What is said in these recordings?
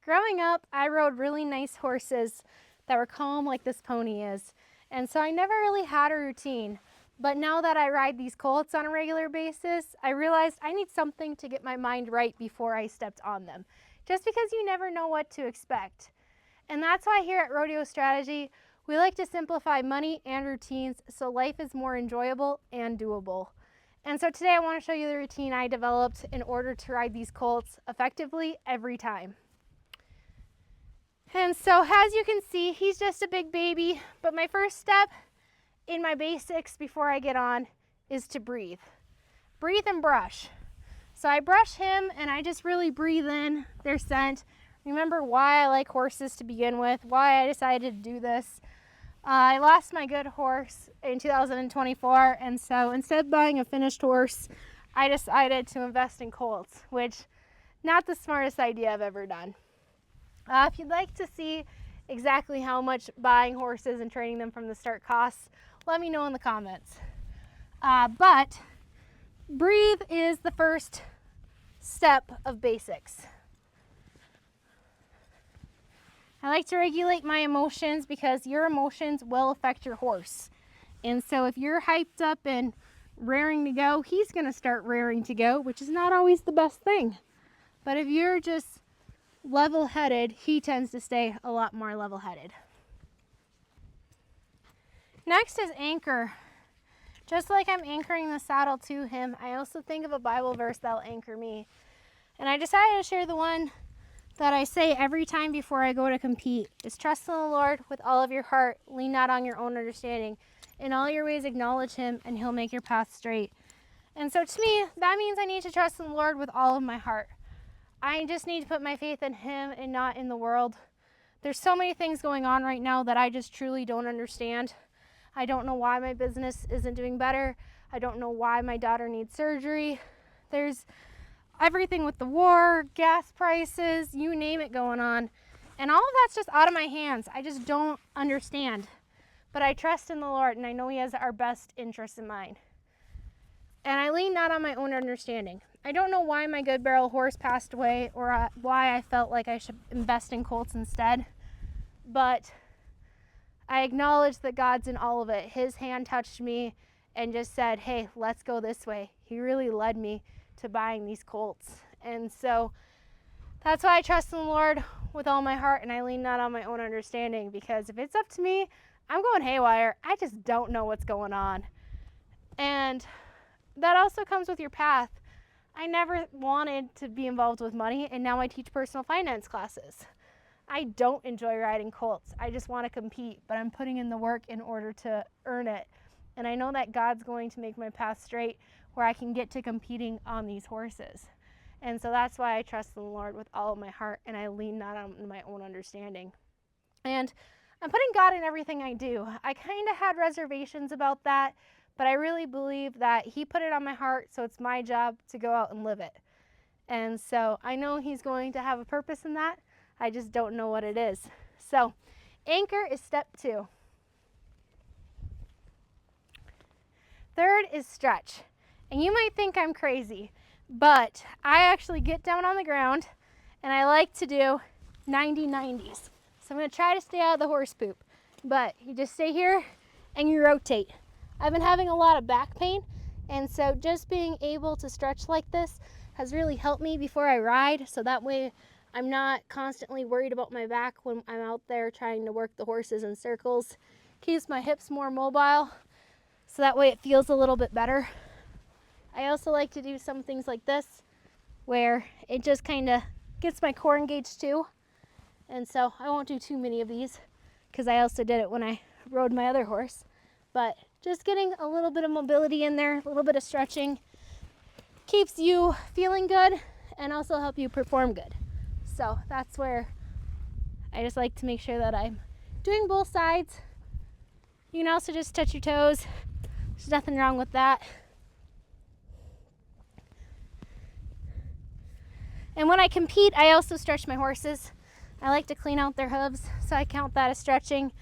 Growing up, I rode really nice horses that were calm like this pony is. And so I never really had a routine. But now that I ride these colts on a regular basis, I realized I need something to get my mind right before I stepped on them. Just because you never know what to expect. And that's why here at Rodeo Strategy, we like to simplify money and routines so life is more enjoyable and doable. And so today I want to show you the routine I developed in order to ride these colts effectively every time. And so as you can see, he's just a big baby, but my first step in my basics before I get on is to breathe. Breathe and brush. So I brush him and I just really breathe in their scent. Remember why I like horses to begin with, why I decided to do this. I lost my good horse in 2024, and so instead of buying a finished horse, I decided to invest in colts, which not the smartest idea I've ever done. If you'd like to see exactly how much buying horses and training them from the start costs, let me know in the comments. But breathe is the first step of basics. I like to regulate my emotions because your emotions will affect your horse. And so if you're hyped up and raring to go, he's going to start raring to go, which is not always the best thing. But if you're just level-headed, he tends to stay a lot more level-headed. Next is anchor. Just like I'm anchoring the saddle to him, I also think of a Bible verse that'll anchor me. And I decided to share the one that I say every time before I go to compete is trust in the Lord with all of your heart, lean not on your own understanding. In all your ways acknowledge him and he'll make your path straight. And so to me, that means I need to trust in the Lord with all of my heart. I just need to put my faith in him and not in the world. There's so many things going on right now that I just truly don't understand. I don't know why my business isn't doing better. I don't know why my daughter needs surgery. There's everything with the war, gas prices, you name it going on. And all of that's just out of my hands. I just don't understand. But I trust in the Lord and I know he has our best interests in mind. And I lean not on my own understanding. I don't know why my good barrel horse passed away or why I felt like I should invest in colts instead. But I acknowledge that God's in all of it. His hand touched me and just said, hey, let's go this way. He really led me to buying these colts. And so that's why I trust in the Lord with all my heart and I lean not on my own understanding, because if it's up to me, I'm going haywire. I just don't know what's going on. And that also comes with your path. I never wanted to be involved with money, and now I teach personal finance classes. I don't enjoy riding colts. I just want to compete, but I'm putting in the work in order to earn it. And I know that God's going to make my path straight where I can get to competing on these horses. And so that's why I trust in the Lord with all of my heart and I lean not on my own understanding. And I'm putting God in everything I do. I kind of had reservations about that, but I really believe that he put it on my heart, so it's my job to go out and live it. And so I know he's going to have a purpose in that. I just don't know what it is. So anchor is step 2. Third is stretch. And you might think I'm crazy, but I actually get down on the ground and I like to do 90-90s. So I'm going to try to stay out of the horse poop, but you just stay here and you rotate. I've been having a lot of back pain, and so just being able to stretch like this has really helped me before I ride, so that way I'm not constantly worried about my back when I'm out there trying to work the horses in circles. Keeps my hips more mobile, so that way it feels a little bit better. I also like to do some things like this where it just kind of gets my core engaged too. And so I won't do too many of these because I also did it when I rode my other horse. But just getting a little bit of mobility in there, a little bit of stretching, keeps you feeling good and also help you perform good. So that's where I just like to make sure that I'm doing both sides. You can also just touch your toes. There's nothing wrong with that. And when I compete, I also stretch my horses. I like to clean out their hooves, so I count that as stretching.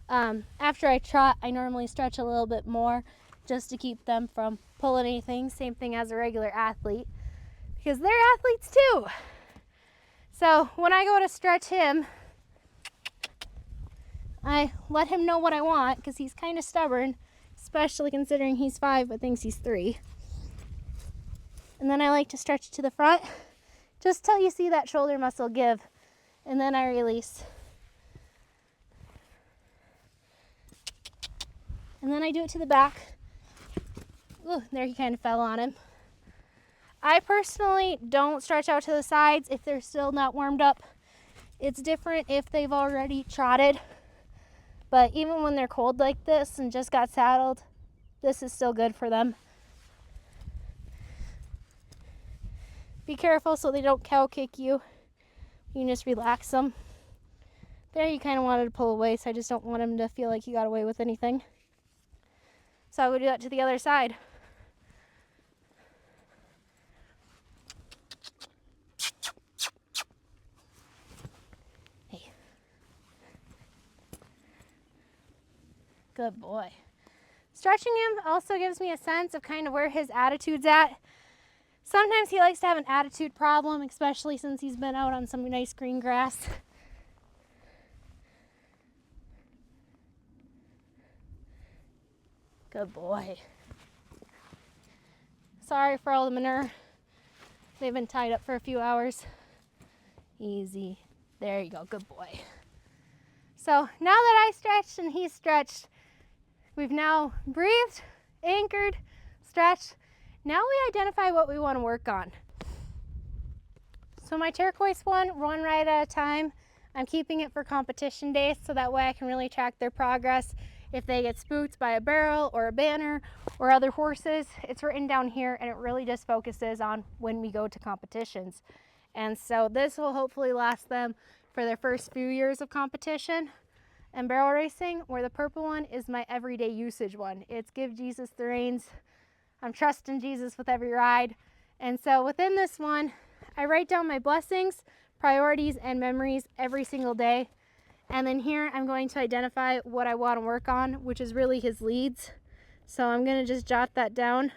After I trot, I normally stretch a little bit more just to keep them from pulling anything. Same thing as a regular athlete, because they're athletes too. So when I go to stretch him, I let him know what I want because he's kind of stubborn, especially considering he's 5 but thinks he's 3. And then I like to stretch to the front just till you see that shoulder muscle give, and then I release. And then I do it to the back. Ooh, there he kind of fell on him. I personally don't stretch out to the sides if they're still not warmed up. It's different if they've already trotted. But even when they're cold like this and just got saddled, this is still good for them. Be careful so they don't cow kick you. You can just relax them. There, he kind of wanted to pull away, so I just don't want him to feel like he got away with anything. So I would do that to the other side. Hey. Good boy. Stretching him also gives me a sense of kind of where his attitude's at. Sometimes he likes to have an attitude problem, especially since he's been out on some nice green grass. Good boy. Sorry for all the manure. They've been tied up for a few hours. Easy. There you go. Good boy. So now that I stretched and he's stretched, we've now breathed, anchored, stretched. Now we identify what we want to work on. So my turquoise one ride at a time. I'm keeping it for competition days so that way I can really track their progress. If they get spooked by a barrel or a banner or other horses, it's written down here, and it really just focuses on when we go to competitions. And so this will hopefully last them for their first few years of competition and barrel racing, where the purple one is my everyday usage one. It's give Jesus the reins. I'm trusting Jesus with every ride. And so within this one, I write down my blessings, priorities, and memories every single day. And then here I'm going to identify what I want to work on, which is really his leads. So I'm going to just jot that down.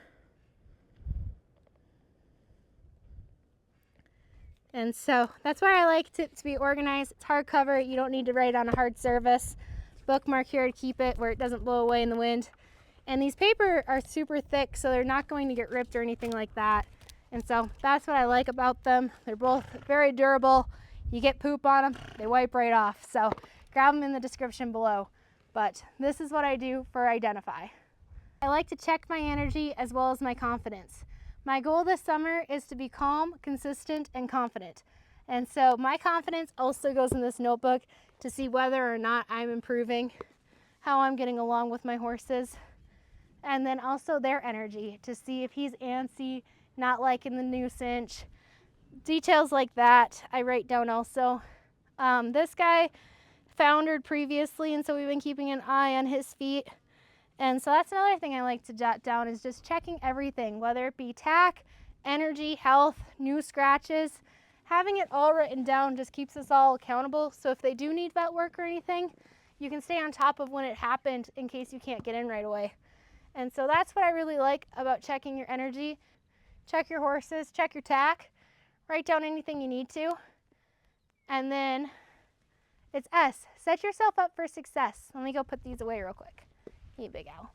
And so that's why I like it to be organized. It's hardcover. You don't need to write on a hard surface. Bookmark here to keep it where it doesn't blow away in the wind. And these paper are super thick, so they're not going to get ripped or anything like that. And so that's what I like about them. They're both very durable. You get poop on them, they wipe right off. So grab them in the description below. But this is what I do for identify. I like to check my energy as well as my confidence. My goal this summer is to be calm, consistent, and confident. And so my confidence also goes in this notebook to see whether or not I'm improving, how I'm getting along with my horses, and then also their energy to see if he's antsy, not liking the new cinch. Details like that I write down also. This guy foundered previously, and so we've been keeping an eye on his feet. And so that's another thing I like to jot down, is just checking everything, whether it be tack, energy, health, new scratches. Having it all written down just keeps us all accountable. So if they do need vet work or anything, you can stay on top of when it happened in case you can't get in right away. And so that's what I really like about checking your energy. Check your horses, check your tack, write down anything you need to. And then it's S, set yourself up for success. Let me go put these away real quick. You big owl.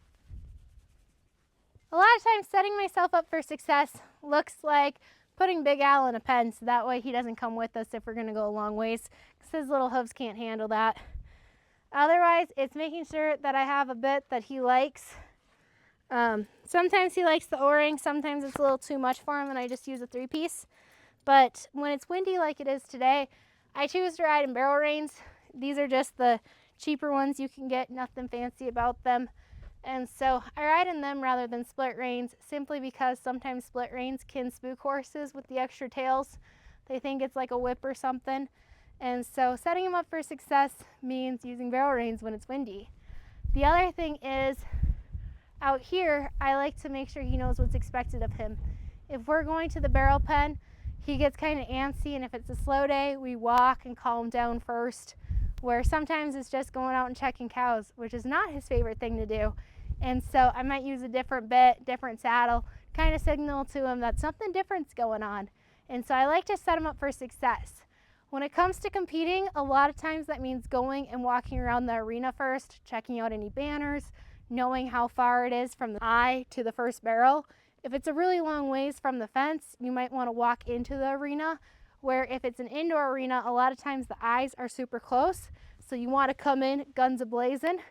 A lot of times setting myself up for success looks like putting Big Al in a pen so that way he doesn't come with us if we're going to go a long ways, because his little hooves can't handle that. Otherwise, it's making sure that I have a bit that he likes. Sometimes he likes the O-ring, sometimes it's a little too much for him and I just use a 3-piece. But when it's windy like it is today, I choose to ride in barrel reins. These are just the cheaper ones you can get, nothing fancy about them. And so I ride in them rather than split reins, simply because sometimes split reins can spook horses with the extra tails. They think it's like a whip or something. And so setting them up for success means using barrel reins when it's windy. The other thing is, out here, I like to make sure he knows what's expected of him. If we're going to the barrel pen, he gets kind of antsy, and if it's a slow day, we walk and calm down first, where sometimes it's just going out and checking cows, which is not his favorite thing to do. And so I might use a different bit, different saddle, kind of signal to him that something different's going on. And so I like to set him up for success. When it comes to competing, a lot of times that means going and walking around the arena first, checking out any banners, knowing how far it is from the eye to the first barrel. If it's a really long ways from the fence, you might want to walk into the arena, where if it's an indoor arena, a lot of times the eyes are super close, so you want to come in guns a-blazing.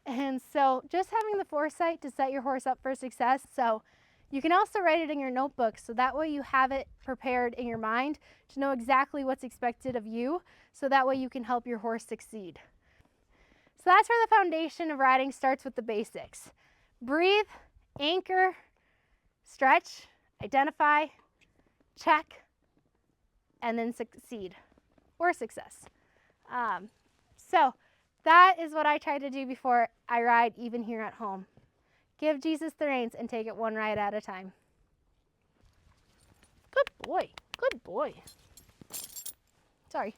And so just having the foresight to set your horse up for success. So you can also write it in your notebook, so that way you have it prepared in your mind to know exactly what's expected of you, so that way you can help your horse succeed. So that's where the foundation of riding starts, with the basics. Breathe, anchor, stretch, identify, check, and then succeed or success. So that is what I try to do before I ride, even here at home. Give Jesus the reins and take it one ride at a time. Good boy. Good boy. Sorry.